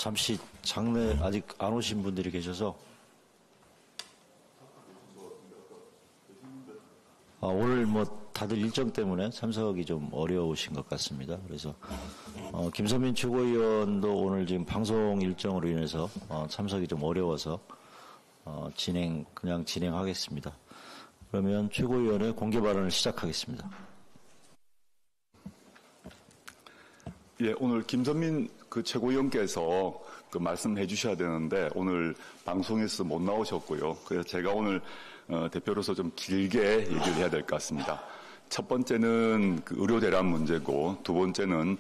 잠시 장례 아직 안 오신 분들이 계셔서 오늘 다들 일정 때문에 참석이 좀 어려우신 것 같습니다. 그래서 김선민 최고위원도 오늘 지금 방송 일정으로 인해서 참석이 좀 어려워서 그냥 진행하겠습니다. 그러면 최고위원의 공개 발언을 시작하겠습니다. 예, 오늘 김선민 최고위원께서 말씀해 주셔야 되는데 오늘 방송에서 못 나오셨고요. 그래서 제가 오늘 대표로서 좀 길게 얘기를 해야 될 것 같습니다. 첫 번째는 의료 대란 문제고, 두 번째는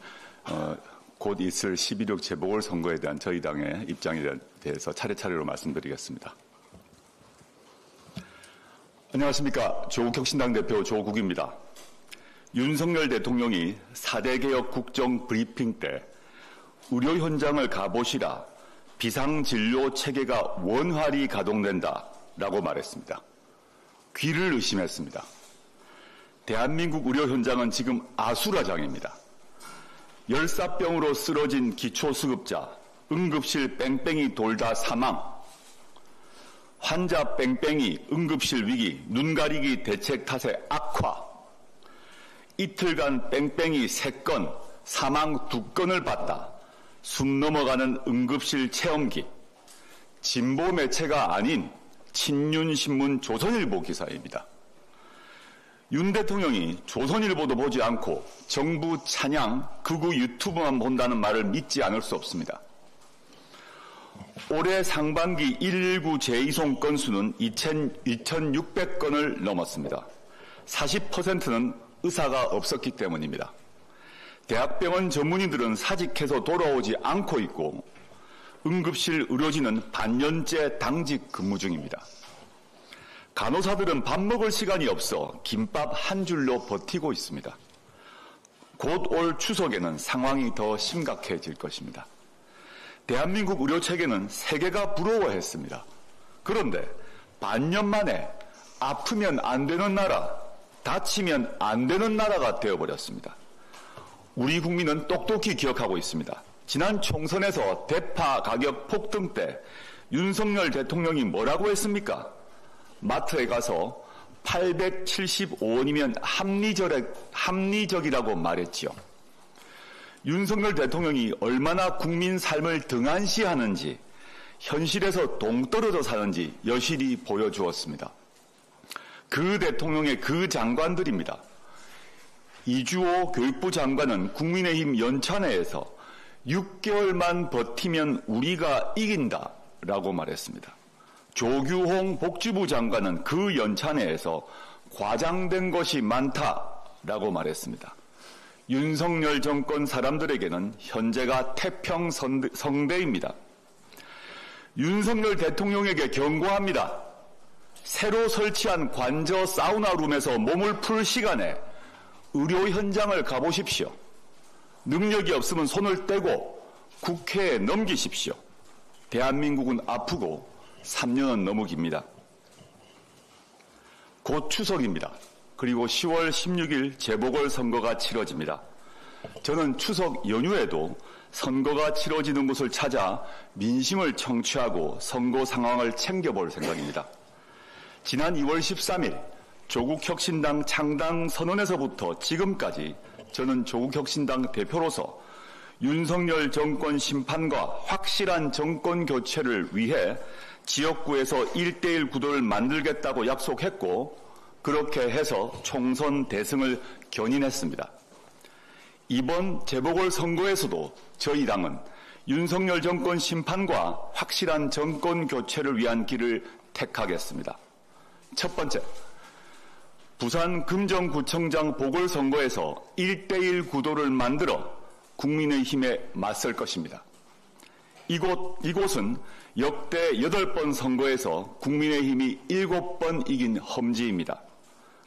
곧 있을 11.6 재보궐선거에 대한 저희 당의 입장에 대해서 차례차례로 말씀드리겠습니다. 안녕하십니까. 조국혁신당 대표 조국입니다. 윤석열 대통령이 4대 개혁 국정 브리핑 때 의료 현장을 가보시라, 비상진료 체계가 원활히 가동된다라고 말했습니다. 귀를 의심했습니다. 대한민국 의료 현장은 지금 아수라장입니다. 열사병으로 쓰러진 기초수급자, 응급실 뺑뺑이 돌다 사망, 환자 뺑뺑이 응급실 위기, 눈가리기 대책 탓에 악화, 이틀간 뺑뺑이 3건, 사망 2건을 봤다. 숨 넘어가는 응급실 체험기, 진보 매체가 아닌 친윤신문 조선일보 기사입니다. 윤 대통령이 조선일보도 보지 않고 정부 찬양, 극우 유튜브만 본다는 말을 믿지 않을 수 없습니다. 올해 상반기 119 재이송 건수는 2,600건을 넘었습니다. 40%는 의사가 없었기 때문입니다. 대학병원 전문의들은 사직해서 돌아오지 않고 있고, 응급실 의료진은 반년째 당직 근무 중입니다. 간호사들은 밥 먹을 시간이 없어 김밥 한 줄로 버티고 있습니다. 곧 올 추석에는 상황이 더 심각해질 것입니다. 대한민국 의료체계는 세계가 부러워했습니다. 그런데 반년 만에 아프면 안 되는 나라, 다치면 안 되는 나라가 되어버렸습니다. 우리 국민은 똑똑히 기억하고 있습니다. 지난 총선에서 대파 가격 폭등 때 윤석열 대통령이 뭐라고 했습니까? 마트에 가서 875원이면 합리적이라고 말했지요. 윤석열 대통령이 얼마나 국민 삶을 등한시하는지, 현실에서 동떨어져 사는지 여실히 보여주었습니다. 그 대통령의 그 장관들입니다. 이주호 교육부 장관은 국민의힘 연찬회에서 6개월만 버티면 우리가 이긴다라고 말했습니다. 조규홍 복지부 장관은 그 연찬회에서 과장된 것이 많다라고 말했습니다. 윤석열 정권 사람들에게는 현재가 태평성대입니다. 윤석열 대통령에게 경고합니다. 새로 설치한 관저 사우나룸에서 몸을 풀 시간에 의료 현장을 가보십시오. 능력이 없으면 손을 떼고 국회에 넘기십시오. 대한민국은 아프고 3년은 너무 깁니다. 곧 추석입니다. 그리고 10월 16일 재보궐선거가 치러집니다. 저는 추석 연휴에도 선거가 치러지는 곳을 찾아 민심을 청취하고 선거 상황을 챙겨볼 생각입니다. 지난 2월 13일 조국혁신당 창당 선언에서부터 지금까지 저는 조국혁신당 대표로서 윤석열 정권 심판과 확실한 정권 교체를 위해 지역구에서 1대1 구도를 만들겠다고 약속했고, 그렇게 해서 총선 대승을 견인했습니다. 이번 재보궐선거에서도 저희 당은 윤석열 정권 심판과 확실한 정권 교체를 위한 길을 택하겠습니다. 첫 번째, 부산 금정구청장 보궐선거에서 1대1 구도를 만들어 국민의힘에 맞설 것입니다. 이곳은 역대 8번 선거에서 국민의힘이 7번 이긴 험지입니다.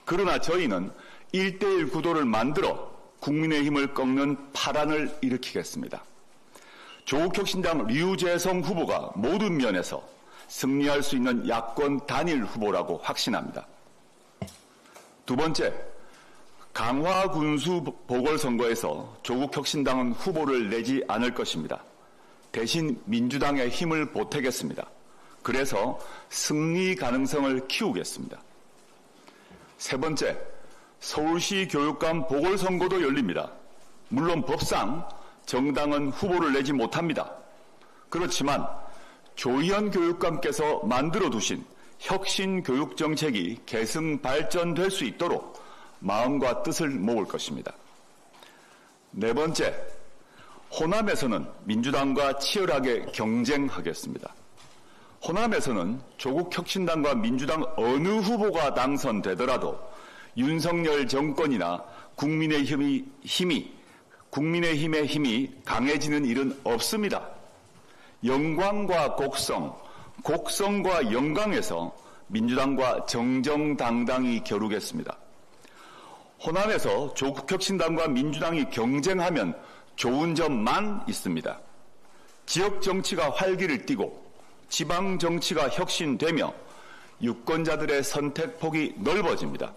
그러나 저희는 1대1 구도를 만들어 국민의힘을 꺾는 파란을 일으키겠습니다. 조국혁신당 류재성 후보가 모든 면에서 승리할 수 있는 야권 단일 후보라고 확신합니다. 두 번째, 강화 군수 보궐선거에서 조국혁신당은 후보를 내지 않을 것입니다. 대신 민주당의 힘을 보태겠습니다. 그래서 승리 가능성을 키우겠습니다. 세 번째, 서울시 교육감 보궐선거도 열립니다. 물론 법상 정당은 후보를 내지 못합니다. 그렇지만 조희연 교육감께서 만들어두신 혁신 교육 정책이 계승 발전될 수 있도록 마음과 뜻을 모을 것입니다. 네 번째, 호남에서는 민주당과 치열하게 경쟁하겠습니다. 호남에서는 조국 혁신당과 민주당 어느 후보가 당선되더라도 윤석열 정권이나 국민의힘의 힘이 강해지는 일은 없습니다. 영광과 곡성, 곡성과 영광에서 민주당과 정정당당히 겨루겠습니다. 호남에서 조국 혁신당과 민주당이 경쟁하면 좋은 점만 있습니다. 지역 정치가 활기를 띠고 지방 정치가 혁신되며 유권자들의 선택폭이 넓어집니다.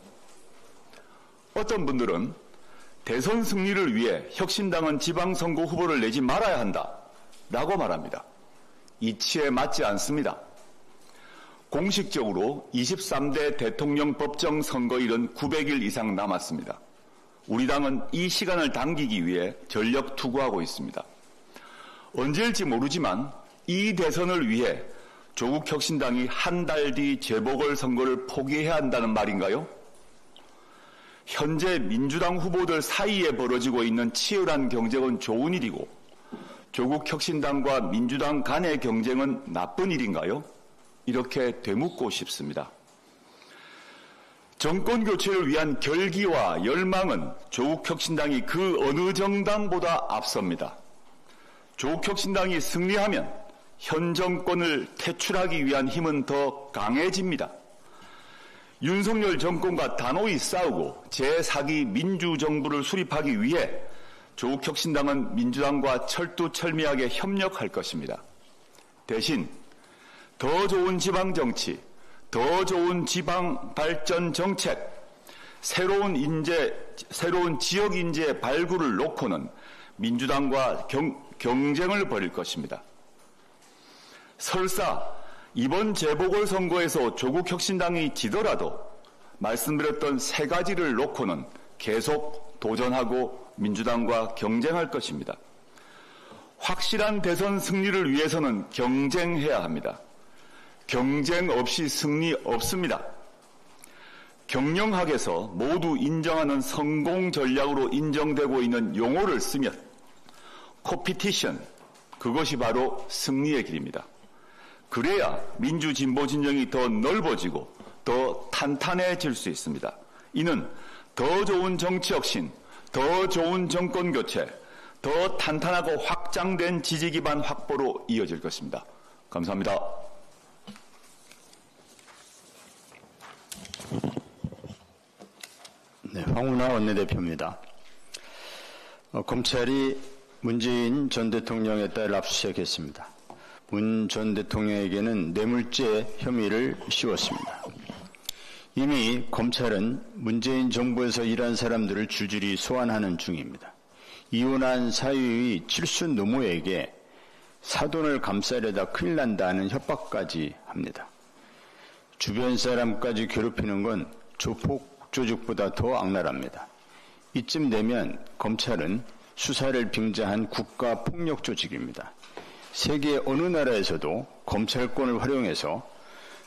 어떤 분들은 대선 승리를 위해 혁신당은 지방선거 후보를 내지 말아야 한다라고 말합니다. 이치에 맞지 않습니다. 공식적으로 23대 대통령 법정 선거일은 900일 이상 남았습니다. 우리 당은 이 시간을 당기기 위해 전력 투구하고 있습니다. 언제일지 모르지만 이 대선을 위해 조국 혁신당이 한 달 뒤 재보궐선거를 포기해야 한다는 말인가요? 현재 민주당 후보들 사이에 벌어지고 있는 치열한 경쟁은 좋은 일이고 조국 혁신당과 민주당 간의 경쟁은 나쁜 일인가요? 이렇게 되묻고 싶습니다. 정권 교체를 위한 결기와 열망은 조국 혁신당이 그 어느 정당보다 앞섭니다. 조국 혁신당이 승리하면 현 정권을 퇴출하기 위한 힘은 더 강해집니다. 윤석열 정권과 단호히 싸우고 제4기 민주정부를 수립하기 위해 조국 혁신당은 민주당과 철두철미하게 협력할 것입니다. 대신 더 좋은 지방정치, 더 좋은 지방발전 정책, 새로운 지역 인재 발굴을 놓고는 민주당과 경쟁을 벌일 것입니다. 설사 이번 재보궐선거에서 조국 혁신당이 지더라도 말씀드렸던 세 가지를 놓고는 계속 도전하고 민주당과 경쟁할 것입니다. 확실한 대선 승리를 위해서는 경쟁해야 합니다. 경쟁 없이 승리 없습니다. 경영학에서 모두 인정하는 성공 전략으로 인정되고 있는 용어를 쓰면 컴피티션, 그것이 바로 승리의 길입니다. 그래야 민주진보 진영이 더 넓어지고 더 탄탄해질 수 있습니다. 이는 더 좋은 정치 혁신, 더 좋은 정권 교체, 더 탄탄하고 확장된 지지 기반 확보로 이어질 것입니다. 감사합니다. 네, 황운하 원내대표입니다. 검찰이 문재인 전 대통령에 따라 압수수색했습니다. 문 전 대통령에게는 뇌물죄 혐의를 씌웠습니다. 이미 검찰은 문재인 정부에서 일한 사람들을 줄줄이 소환하는 중입니다. 이혼한 사위의 칠순 노모에게 사돈을 감싸려다 큰일 난다는 협박까지 합니다. 주변 사람까지 괴롭히는 건 조폭 조직보다 더 악랄합니다. 이쯤 되면 검찰은 수사를 빙자한 국가폭력 조직입니다. 세계 어느 나라에서도 검찰권을 활용해서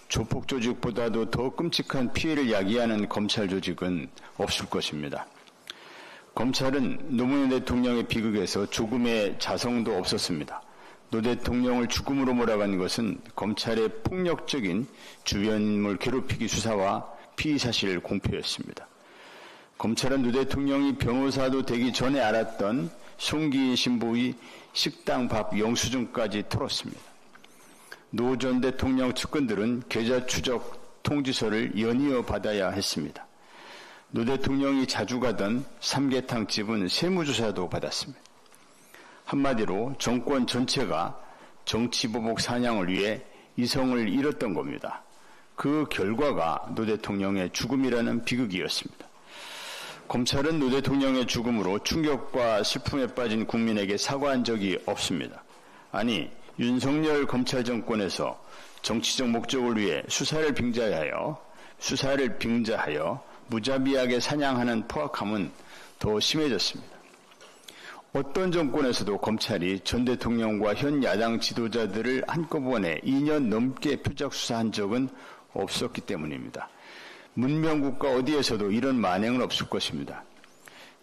조폭 조직보다도 더 끔찍한 피해를 야기하는 검찰 조직은 없을 것입니다. 검찰은 노무현 대통령의 비극에서 조금의 자성도 없었습니다. 노 대통령을 죽음으로 몰아간 것은 검찰의 폭력적인 주변 인물 괴롭히기 수사와 피의사실 공표였습니다. 검찰은 노 대통령이 변호사도 되기 전에 알았던 송기인 신부의 식당 밥 영수증까지 털었습니다. 노 전 대통령 측근들은 계좌 추적 통지서를 연이어 받아야 했습니다. 노 대통령이 자주 가던 삼계탕 집은 세무조사도 받았습니다. 한마디로 정권 전체가 정치보복 사냥을 위해 이성을 잃었던 겁니다. 그 결과가 노 대통령의 죽음이라는 비극이었습니다. 검찰은 노 대통령의 죽음으로 충격과 슬픔에 빠진 국민에게 사과한 적이 없습니다. 아니, 윤석열 검찰 정권에서 정치적 목적을 위해 수사를 빙자하여 무자비하게 사냥하는 포악함은 더 심해졌습니다. 어떤 정권에서도 검찰이 전 대통령과 현 야당 지도자들을 한꺼번에 2년 넘게 표적 수사한 적은 없었기 때문입니다. 문명국가 어디에서도 이런 만행은 없을 것입니다.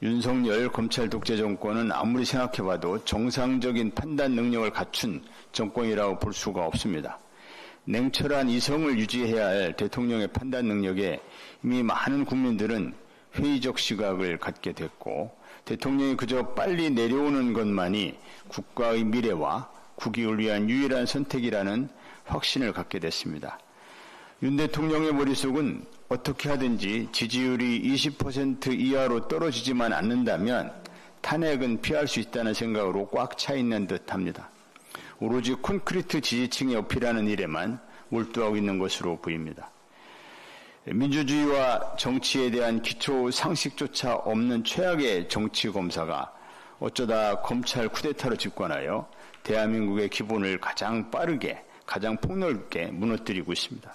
윤석열 검찰 독재 정권은 아무리 생각해봐도 정상적인 판단 능력을 갖춘 정권이라고 볼 수가 없습니다. 냉철한 이성을 유지해야 할 대통령의 판단 능력에 이미 많은 국민들은 회의적 시각을 갖게 됐고, 대통령이 그저 빨리 내려오는 것만이 국가의 미래와 국익을 위한 유일한 선택이라는 확신을 갖게 됐습니다. 윤 대통령의 머릿속은 어떻게 하든지 지지율이 20% 이하로 떨어지지만 않는다면 탄핵은 피할 수 있다는 생각으로 꽉 차 있는 듯합니다. 오로지 콘크리트 지지층의 어필하는 일에만 몰두하고 있는 것으로 보입니다. 민주주의와 정치에 대한 기초 상식조차 없는 최악의 정치 검사가 어쩌다 검찰 쿠데타로 집권하여 대한민국의 기본을 가장 빠르게, 가장 폭넓게 무너뜨리고 있습니다.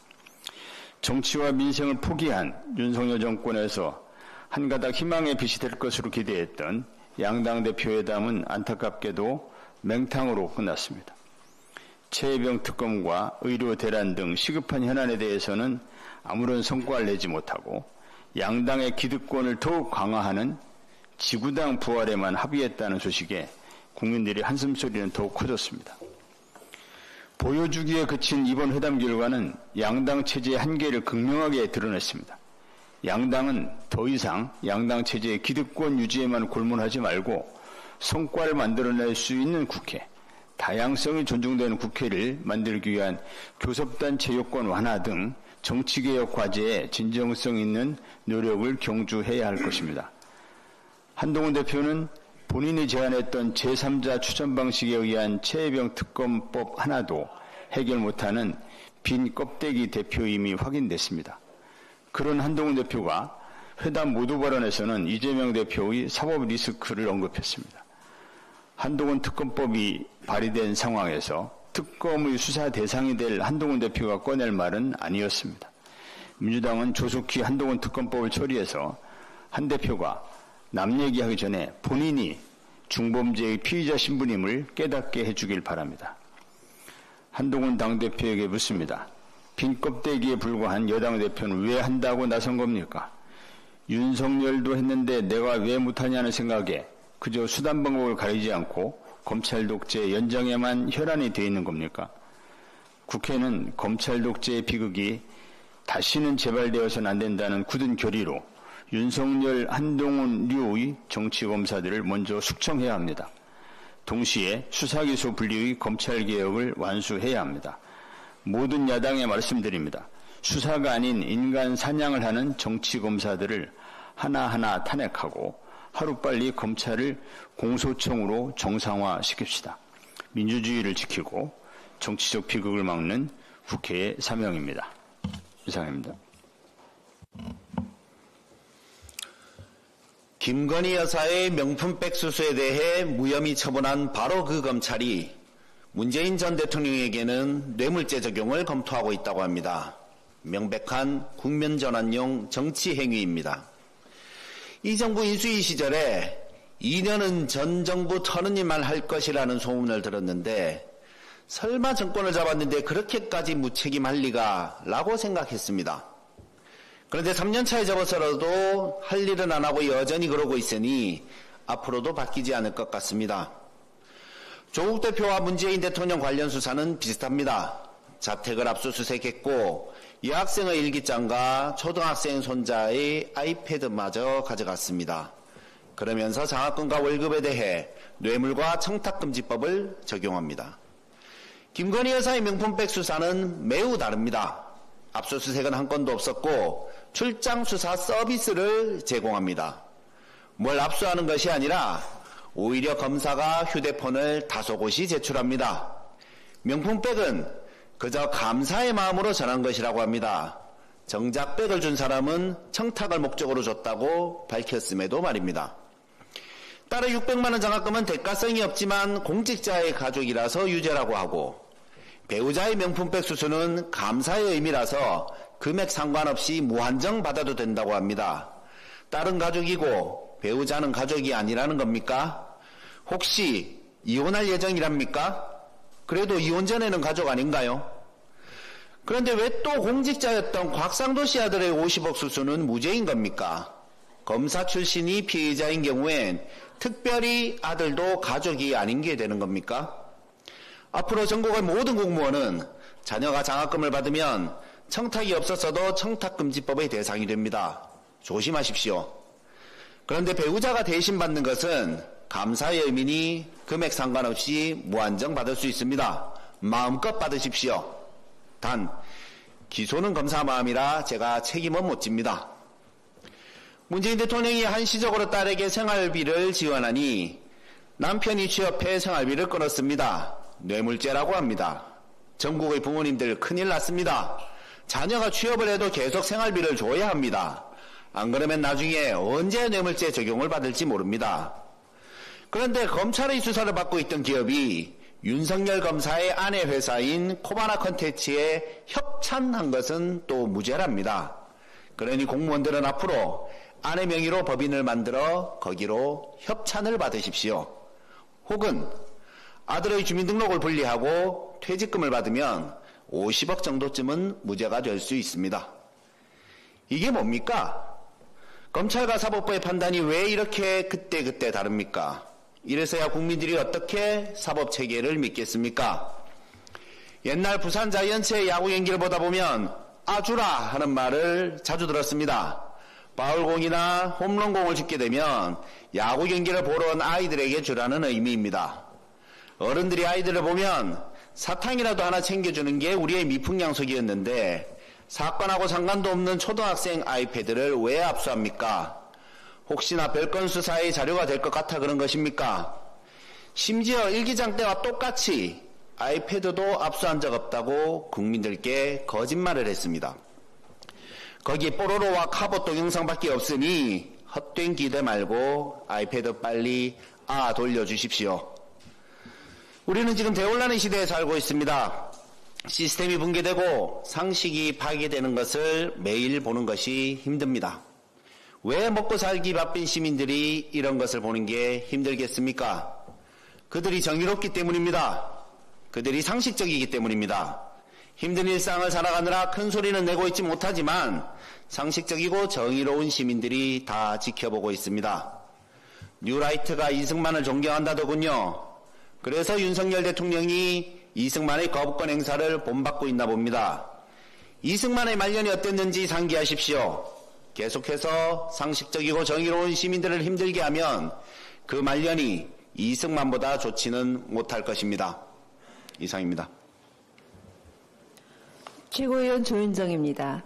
정치와 민생을 포기한 윤석열 정권에서 한 가닥 희망의 빛이 될 것으로 기대했던 양당 대표회담은 안타깝게도 맹탕으로 끝났습니다. 최혜병 특검과 의료 대란 등 시급한 현안에 대해서는 아무런 성과를 내지 못하고 양당의 기득권을 더욱 강화하는 지구당 부활에만 합의했다는 소식에 국민들의 한숨소리는 더욱 커졌습니다. 보여주기에 그친 이번 회담 결과는 양당 체제의 한계를 극명하게 드러냈습니다. 양당은 더 이상 양당 체제의 기득권 유지에만 골몰하지 말고 성과를 만들어낼 수 있는 국회, 다양성이 존중되는 국회를 만들기 위한 교섭단체 요건 완화 등 정치개혁 과제에 진정성 있는 노력을 경주해야 할 것입니다. 한동훈 대표는 본인이 제안했던 제3자 추천 방식에 의한 최혜병 특검법 하나도 해결 못하는 빈 껍데기 대표임이 확인됐습니다. 그런 한동훈 대표가 회담 모두 발언에서는 이재명 대표의 사법 리스크를 언급했습니다. 한동훈 특검법이 발의된 상황에서 특검의 수사 대상이 될 한동훈 대표가 꺼낼 말은 아니었습니다. 민주당은 조속히 한동훈 특검법을 처리해서 한 대표가 남 얘기하기 전에 본인이 중범죄의 피의자 신분임을 깨닫게 해주길 바랍니다. 한동훈 당대표에게 묻습니다. 빈 껍데기에 불과한 여당 대표는 왜 한다고 나선 겁니까? 윤석열도 했는데 내가 왜 못하냐는 생각에 그저 수단 방법을 가리지 않고 검찰 독재 연장에만 혈안이 되어 있는 겁니까? 국회는 검찰 독재의 비극이 다시는 재발되어서는 안 된다는 굳은 결의로 윤석열, 한동훈류의 정치검사들을 먼저 숙청해야 합니다. 동시에 수사기소 분리의 검찰개혁을 완수해야 합니다. 모든 야당에 말씀드립니다. 수사가 아닌 인간 사냥을 하는 정치검사들을 하나하나 탄핵하고 하루빨리 검찰을 공소청으로 정상화시킵시다. 민주주의를 지키고 정치적 비극을 막는 국회의 사명입니다. 이상입니다. 김건희 여사의 명품백 수수에 대해 무혐의 처분한 바로 그 검찰이 문재인 전 대통령에게는 뇌물죄 적용을 검토하고 있다고 합니다. 명백한 국면전환용 정치 행위입니다. 이 정부 인수위 시절에 2년은 전 정부 터는 일만 할 것이라는 소문을 들었는데 설마 정권을 잡았는데 그렇게까지 무책임할 리가 라고 생각했습니다. 그런데 3년 차에 접어서라도 할 일은 안 하고 여전히 그러고 있으니 앞으로도 바뀌지 않을 것 같습니다. 조국 대표와 문재인 대통령 관련 수사는 비슷합니다. 자택을 압수수색했고 여학생의 일기장과 초등학생 손자의 아이패드마저 가져갔습니다. 그러면서 장학금과 월급에 대해 뇌물과 청탁금지법을 적용합니다. 김건희 여사의 명품백 수사는 매우 다릅니다. 압수수색은 한 건도 없었고 출장 수사 서비스를 제공합니다. 뭘 압수하는 것이 아니라 오히려 검사가 휴대폰을 다소곳이 제출합니다. 명품백은 그저 감사의 마음으로 전한 것이라고 합니다. 정작 백을 준 사람은 청탁을 목적으로 줬다고 밝혔음에도 말입니다. 따라 600만 원 장학금은 대가성이 없지만 공직자의 가족이라서 유죄라고 하고, 배우자의 명품백 수수는 감사의 의미라서 금액 상관없이 무한정 받아도 된다고 합니다. 딸은 가족이고 배우자는 가족이 아니라는 겁니까? 혹시 이혼할 예정이랍니까? 그래도 이혼 전에는 가족 아닌가요? 그런데 왜 또 공직자였던 곽상도 씨 아들의 50억 수수는 무죄인 겁니까? 검사 출신이 피해자인 경우엔 특별히 아들도 가족이 아닌 게 되는 겁니까? 앞으로 전국의 모든 공무원은 자녀가 장학금을 받으면 청탁이 없었어도 청탁금지법의 대상이 됩니다. 조심하십시오. 그런데 배우자가 대신 받는 것은 감사의 의미니 금액 상관없이 무한정 받을 수 있습니다. 마음껏 받으십시오. 단 기소는 검사 마음이라 제가 책임은 못 집니다. 문재인 대통령이 한시적으로 딸에게 생활비를 지원하니 남편이 취업해 생활비를 끊었습니다. 뇌물죄라고 합니다. 전국의 부모님들 큰일 났습니다. 자녀가 취업을 해도 계속 생활비를 줘야 합니다. 안 그러면 나중에 언제 뇌물죄 적용을 받을지 모릅니다. 그런데 검찰의 수사를 받고 있던 기업이 윤석열 검사의 아내 회사인 코바나 컨텐츠에 협찬한 것은 또 무죄랍니다. 그러니 공무원들은 앞으로 아내 명의로 법인을 만들어 거기로 협찬을 받으십시오. 혹은 아들의 주민등록을 분리하고 퇴직금을 받으면 50억 정도쯤은 무죄가 될 수 있습니다. 이게 뭡니까? 검찰과 사법부의 판단이 왜 이렇게 그때그때 다릅니까? 이래서야 국민들이 어떻게 사법체계를 믿겠습니까? 옛날 부산 자이언츠의 야구 경기를 보다 보면 아주라 하는 말을 자주 들었습니다. 파울공이나 홈런공을 줍게 되면 야구 경기를 보러 온 아이들에게 주라는 의미입니다. 어른들이 아이들을 보면 사탕이라도 하나 챙겨주는 게 우리의 미풍양속이었는데 사건하고 상관도 없는 초등학생 아이패드를 왜 압수합니까? 혹시나 별건 수사의 자료가 될 것 같아 그런 것입니까? 심지어 일기장 때와 똑같이 아이패드도 압수한 적 없다고 국민들께 거짓말을 했습니다. 거기 뽀로로와 카봇 동영상밖에 없으니 헛된 기대 말고 아이패드 빨리 돌려주십시오. 우리는 지금 대혼란의 시대에 살고 있습니다. 시스템이 붕괴되고 상식이 파괴되는 것을 매일 보는 것이 힘듭니다. 왜 먹고 살기 바쁜 시민들이 이런 것을 보는 게 힘들겠습니까? 그들이 정의롭기 때문입니다. 그들이 상식적이기 때문입니다. 힘든 일상을 살아가느라 큰 소리는 내고 있지 못하지만 상식적이고 정의로운 시민들이 다 지켜보고 있습니다. 뉴라이트가 이승만을 존경한다더군요. 그래서 윤석열 대통령이 이승만의 거부권 행사를 본받고 있나 봅니다. 이승만의 말년이 어땠는지 상기하십시오. 계속해서 상식적이고 정의로운 시민들을 힘들게 하면 그 말년이 이승만보다 좋지는 못할 것입니다. 이상입니다. 최고위원 조윤정입니다.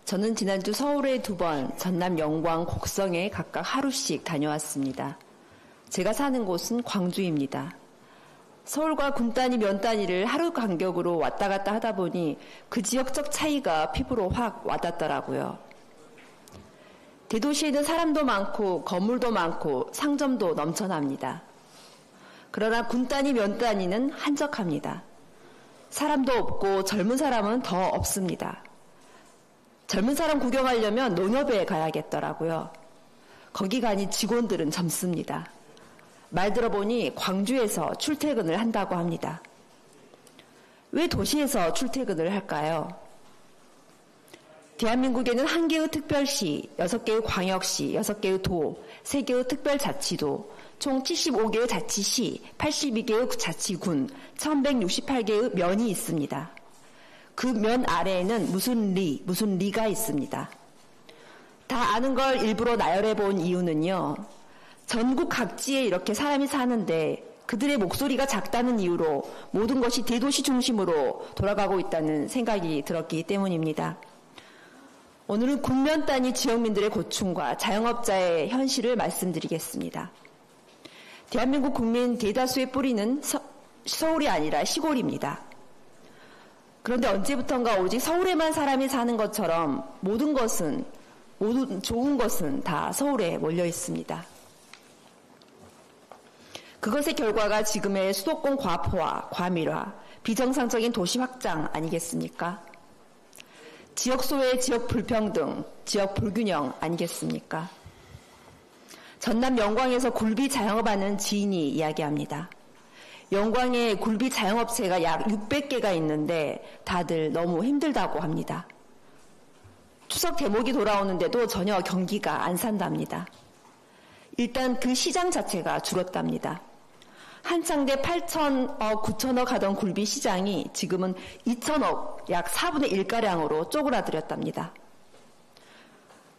저는 지난주 서울에 2번, 전남 영광, 곡성에 각각 하루씩 다녀왔습니다. 제가 사는 곳은 광주입니다. 서울과 군 단위, 면 단위를 하루 간격으로 왔다 갔다 하다 보니 그 지역적 차이가 피부로 확 와닿더라고요. 대도시에는 사람도 많고 건물도 많고 상점도 넘쳐납니다. 그러나 군 단위, 면 단위는 한적합니다. 사람도 없고 젊은 사람은 더 없습니다. 젊은 사람 구경하려면 농협에 가야겠더라고요. 거기 가니 직원들은 젊습니다. 말 들어보니 광주에서 출퇴근을 한다고 합니다. 왜 도시에서 출퇴근을 할까요? 대한민국에는 1개의 특별시, 6개의 광역시, 6개의 도, 3개의 특별자치도, 총 75개의 자치시, 82개의 자치군, 1168개의 면이 있습니다. 그 면 아래에는 무슨 리가 있습니다. 다 아는 걸 일부러 나열해 본 이유는요. 전국 각지에 이렇게 사람이 사는데 그들의 목소리가 작다는 이유로 모든 것이 대도시 중심으로 돌아가고 있다는 생각이 들었기 때문입니다. 오늘은 군면 단위 지역민들의 고충과 자영업자의 현실을 말씀드리겠습니다. 대한민국 국민 대다수의 뿌리는 서울이 아니라 시골입니다. 그런데 언제부턴가 오직 서울에만 사람이 사는 것처럼 모든 좋은 것은 다 서울에 몰려 있습니다. 그것의 결과가 지금의 수도권 과포화, 과밀화, 비정상적인 도시 확장 아니겠습니까? 지역 소외, 지역 불평등, 지역 불균형 아니겠습니까? 전남 영광에서 굴비 자영업하는 지인이 이야기합니다. 영광에 굴비 자영업체가 약 600개가 있는데 다들 너무 힘들다고 합니다. 추석 대목이 돌아오는데도 전혀 경기가 안 산답니다. 일단 그 시장 자체가 줄었답니다. 한창대 8천억, 9천억 하던 굴비 시장이 지금은 2천억, 약 4분의 1가량으로 쪼그라들었답니다.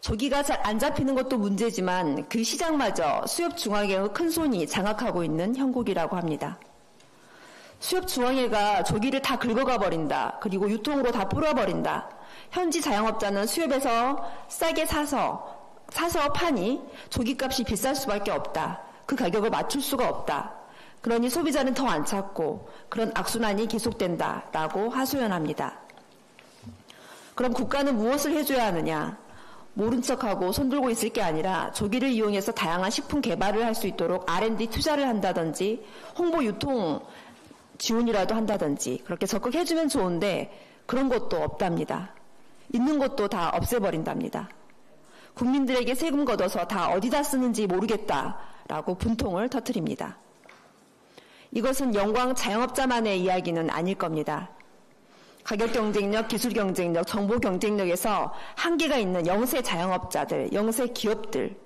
조기가 잘 안 잡히는 것도 문제지만 그 시장마저 수협 중앙회의 큰 손이 장악하고 있는 형국이라고 합니다. 수협 중앙회가 조기를 다 긁어가 버린다. 그리고 유통으로 다 뿌려버린다. 현지 자영업자는 수협에서 싸게 사서 파니 조기값이 비쌀 수밖에 없다. 그 가격을 맞출 수가 없다. 그러니 소비자는 더 안 찾고 그런 악순환이 계속된다라고 하소연합니다. 그럼 국가는 무엇을 해줘야 하느냐? 모른 척하고 손들고 있을 게 아니라 조기를 이용해서 다양한 식품 개발을 할 수 있도록 R&D 투자를 한다든지 홍보 유통 지원이라도 한다든지 그렇게 적극해주면 좋은데 그런 것도 없답니다. 있는 것도 다 없애버린답니다. 국민들에게 세금 걷어서 다 어디다 쓰는지 모르겠다라고 분통을 터뜨립니다. 이것은 영광 자영업자만의 이야기는 아닐 겁니다. 가격 경쟁력, 기술 경쟁력, 정보 경쟁력에서 한계가 있는 영세 자영업자들, 영세 기업들,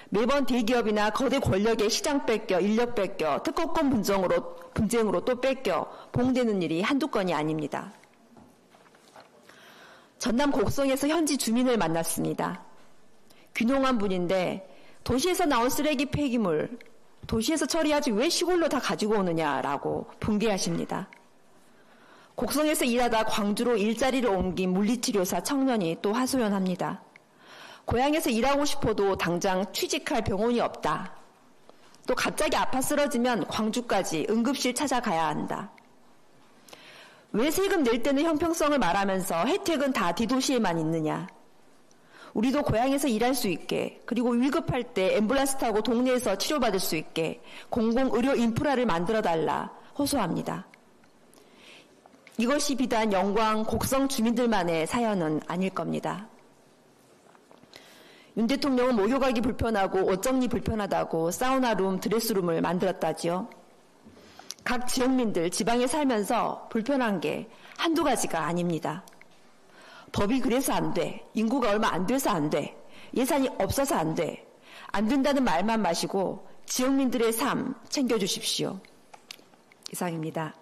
매번 대기업이나 거대 권력의 시장 뺏겨, 인력 뺏겨, 특허권 분쟁으로 또 뺏겨 봉되는 일이 한두 건이 아닙니다. 전남 곡성에서 현지 주민을 만났습니다. 귀농한 분인데 도시에서 나온 쓰레기 폐기물, 도시에서 처리하지 왜 시골로 다 가지고 오느냐라고 분개하십니다. 곡성에서 일하다 광주로 일자리를 옮긴 물리치료사 청년이 또 하소연합니다. 고향에서 일하고 싶어도 당장 취직할 병원이 없다. 또 갑자기 아파 쓰러지면 광주까지 응급실 찾아가야 한다. 왜 세금 낼 때는 형평성을 말하면서 혜택은 다 대도시에만 있느냐. 우리도 고향에서 일할 수 있게, 그리고 위급할 때 앰뷸런스 타고 동네에서 치료받을 수 있게 공공의료 인프라를 만들어달라 호소합니다. 이것이 비단 영광, 곡성 주민들만의 사연은 아닐 겁니다. 윤 대통령은 목욕하기 불편하고 옷 정리 불편하다고 사우나룸, 드레스룸을 만들었다지요. 각 지역민들 지방에 살면서 불편한 게 한두 가지가 아닙니다. 법이 그래서 안 돼. 인구가 얼마 안 돼서 안 돼. 예산이 없어서 안 돼. 안 된다는 말만 마시고 지역민들의 삶 챙겨주십시오. 이상입니다.